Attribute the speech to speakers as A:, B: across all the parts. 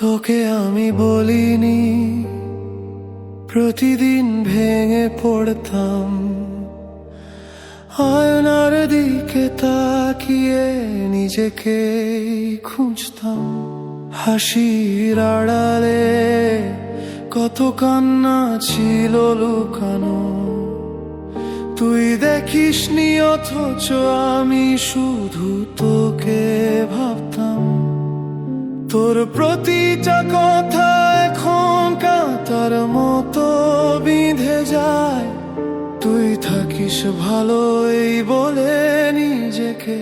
A: তোকে আমি বলিনি, প্রতিদিন ভেঙে পড়তাম, আয়নার দিকে তাকিয়ে নিজেকে খুঁজতাম। হাসির আড়ালে কত কান্না ছিল লুকানো, তুই দেখিসনি অথচ আমি শুধু তোকে ভাবতাম। তোর প্রতিটা কথা এখন কাঁটার মতো বিঁধে যায়, তুই থাকিস ভালো এই বলে নিজেকে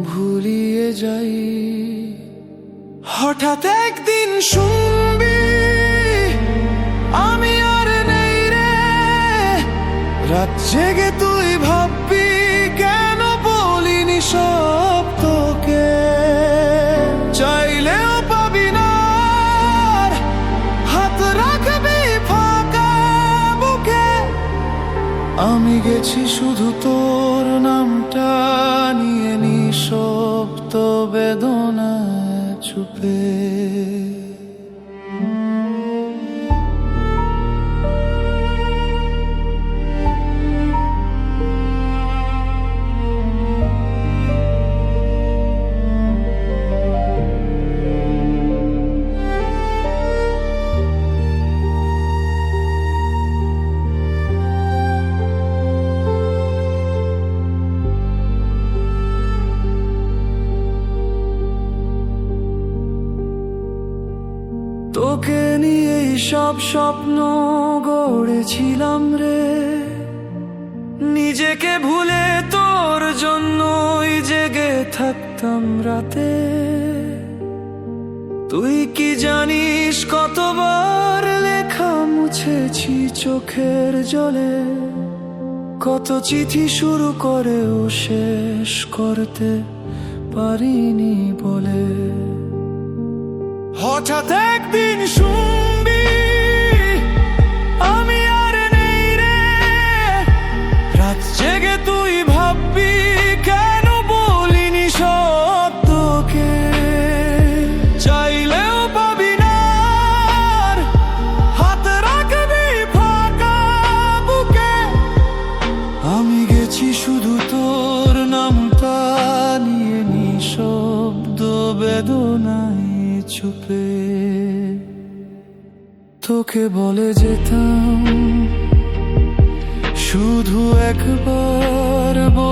A: ভুলিয়ে যাই। হঠাৎ একদিন শুনবি আমি আর নেই রে, রাত জেগে তুই ভাববি কেন বলিনি সব তোকে। চাইলেও পাবি না, হাত রাখবি ফাঁকা বুকে। আমি গেছি শুধু তোর নামটা নিয়ে, নিঃশব্দ বেদনায় চুপে। তোকে নিয়েই সব স্বপ্ন গড়েছিলাম রে, নিজেকে ভুলে তোর জন্যই জেগে থাকতাম রাতে। তুই কি জানিস কতবার লেখা মুছেছি চোখের জলে, কত চিঠি শুরু করেও শেষ করতে পারিনি বলে। হঠাৎ একদিন শুনবি আমি আর নেই রে, রাত জেগে তুই ভাববি কেন বলিনি সব তোকে। চাইলেও পাবি না, হাত রাখবি ফাঁকা বুকে। আমি গেছি শুধু তোর নামটা নিয়ে, নিঃশব্দ বেদনায় চুপে। তোকে বলে যেতাম শুধু একবার।